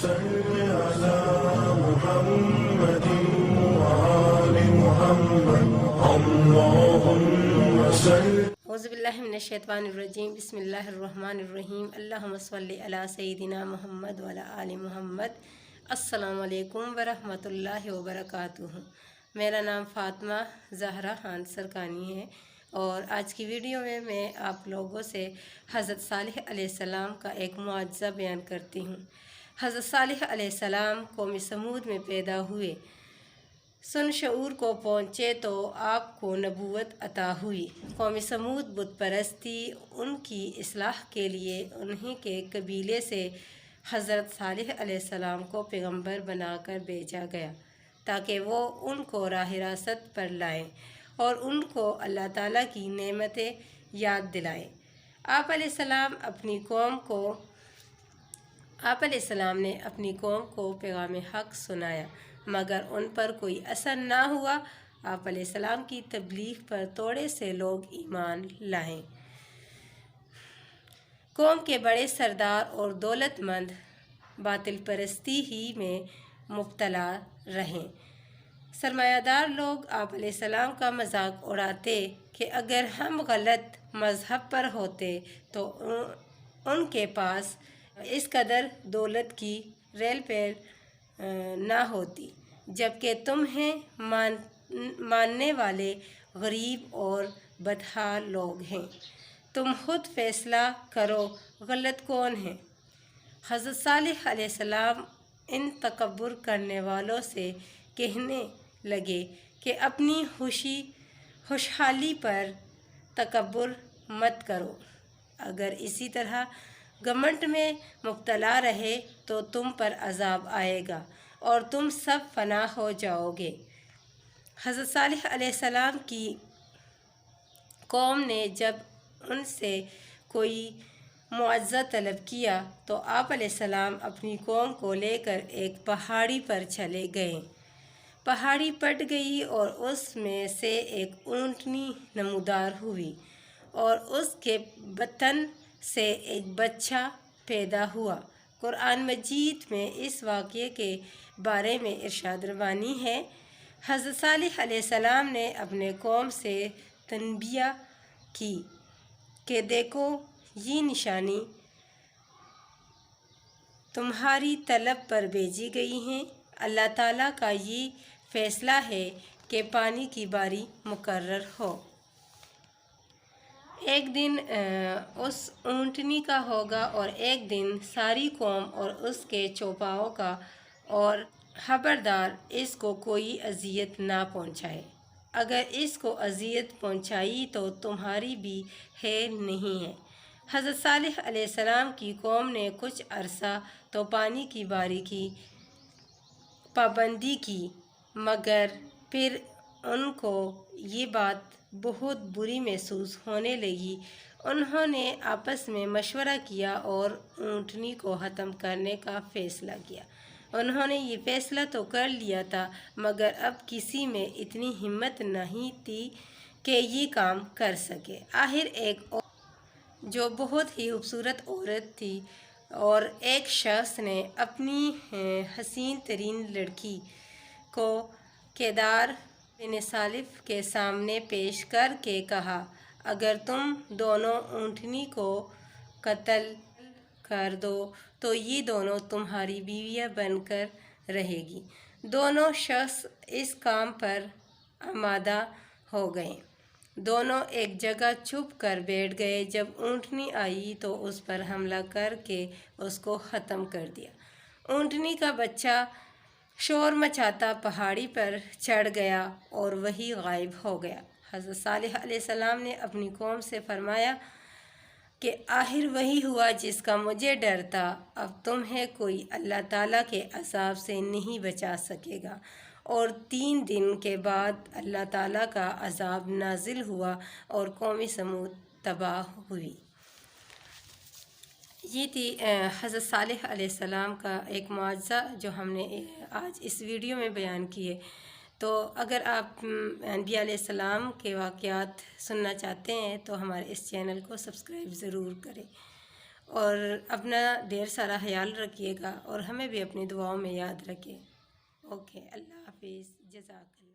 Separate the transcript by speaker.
Speaker 1: صل على محمد وآل محمد اللهم صل
Speaker 2: اعوذ باللہ من الشیطان الرجیم بسم اللہ الرحمن الرحیم اللہم صلی علی سیدنا محمد وعلی آل محمد۔ السلام علیکم ورحمۃ اللہ وبرکاتہ۔ میرا نام فاطمہ زہرا خان سرکانی ہے اور آج کی ویڈیو میں آپ لوگوں سے حضرت صالح علیہ السلام کا ایک معجزہ بیان کرتی ہوں۔ حضرت صالح علیہ السلام قوم سمود میں پیدا ہوئے، سن شعور کو پہنچے تو آپ کو نبوت عطا ہوئی۔ قوم سمود بت پرستی، ان کی اصلاح کے لیے انہی کے قبیلے سے حضرت صالح علیہ السلام کو پیغمبر بنا کر بھیجا گیا تاکہ وہ ان کو راہ راست پر لائیں اور ان کو اللہ تعالیٰ کی نعمتیں یاد دلائیں۔ آپ علیہ السلام نے اپنی قوم کو پیغام حق سنایا مگر ان پر کوئی اثر نہ ہوا۔ آپ علیہ السلام کی تبلیغ پر تھوڑے سے لوگ ایمان لائے۔ قوم کے بڑے سردار اور دولت مند باطل پرستی ہی میں مبتلا رہے۔ سرمایہ دار لوگ آپ علیہ السلام کا مذاق اڑاتے کہ اگر ہم غلط مذہب پر ہوتے تو ان کے پاس اس قدر دولت کی ریل پیر نہ ہوتی، جبکہ تمہیں ماننے والے غریب اور بدحال لوگ ہیں۔ تم خود فیصلہ کرو غلط کون ہے۔ حضرت صالح علیہ السلام ان تکبر کرنے والوں سے کہنے لگے کہ اپنی خوشحالی پر تکبر مت کرو، اگر اسی طرح گھمنڈ میں مبتلا رہے تو تم پر عذاب آئے گا اور تم سب فنا ہو جاؤ گے۔ حضرت صالح علیہ السلام کی قوم نے جب ان سے کوئی معجزہ طلب کیا تو آپ علیہ السلام اپنی قوم کو لے کر ایک پہاڑی پر چلے گئے۔ پہاڑی پھٹ گئی اور اس میں سے ایک اونٹنی نمودار ہوئی اور اس کے بطن سے ایک بچہ پیدا ہوا۔ قرآن مجید میں اس واقعے کے بارے میں ارشاد ربانی ہے۔ حضرت صالح علیہ السلام نے اپنے قوم سے تنبیہ کی کہ دیکھو یہ نشانی تمہاری طلب پر بھیجی گئی ہیں، اللہ تعالیٰ کا یہ فیصلہ ہے کہ پانی کی باری مقرر ہو۔ ایک دن اس اونٹنی کا ہوگا اور ایک دن ساری قوم اور اس کے چوپاؤں کا، اور خبردار اس کو کوئی اذیت نہ پہنچائے۔ اگر اس کو اذیت پہنچائی تو تمہاری بھی خیر نہیں ہے۔ حضرت صالح علیہ السلام کی قوم نے کچھ عرصہ تو پانی کی باری کی پابندی کی مگر پھر ان کو یہ بات بہت بری محسوس ہونے لگی۔ انہوں نے آپس میں مشورہ کیا اور اونٹنی کو ختم کرنے کا فیصلہ کیا۔ انہوں نے یہ فیصلہ تو کر لیا تھا مگر اب کسی میں اتنی ہمت نہیں تھی کہ یہ کام کر سکے۔ آخر ایک جو بہت ہی خوبصورت عورت تھی اور ایک شخص نے اپنی حسین ترین لڑکی کو کیدار بن صالف کے سامنے پیش کر کے کہا، اگر تم دونوں اونٹنی کو قتل کر دو تو یہ دونوں تمہاری بیویاں بن کر رہے گی۔ دونوں شخص اس کام پر آمادہ ہو گئے۔ دونوں ایک جگہ چھپ کر بیٹھ گئے۔ جب اونٹنی آئی تو اس پر حملہ کر کے اس کو ختم کر دیا۔ اونٹنی کا بچہ شور مچاتا پہاڑی پر چڑھ گیا اور وہیں غائب ہو گیا۔ حضرت صالح علیہ السلام نے اپنی قوم سے فرمایا کہ آخر وہی ہوا جس کا مجھے ڈر تھا، اب تمہیں کوئی اللہ تعالیٰ کے عذاب سے نہیں بچا سکے گا۔ اور 3 دن کے بعد اللہ تعالیٰ کا عذاب نازل ہوا اور قوم سمود تباہ ہوئی۔ یہ تھی حضرت صالح علیہ السلام کا ایک معجزہ جو ہم نے آج اس ویڈیو میں بیان کیے۔ تو اگر آپ انبیاء علیہ السلام کے واقعات سننا چاہتے ہیں تو ہمارے اس چینل کو سبسکرائب ضرور کریں اور اپنا ڈھیر سارا خیال رکھیے گا اور ہمیں بھی اپنی دعاؤں میں یاد رکھیں۔ اوکے، اللہ حافظ، جزاک اللہ۔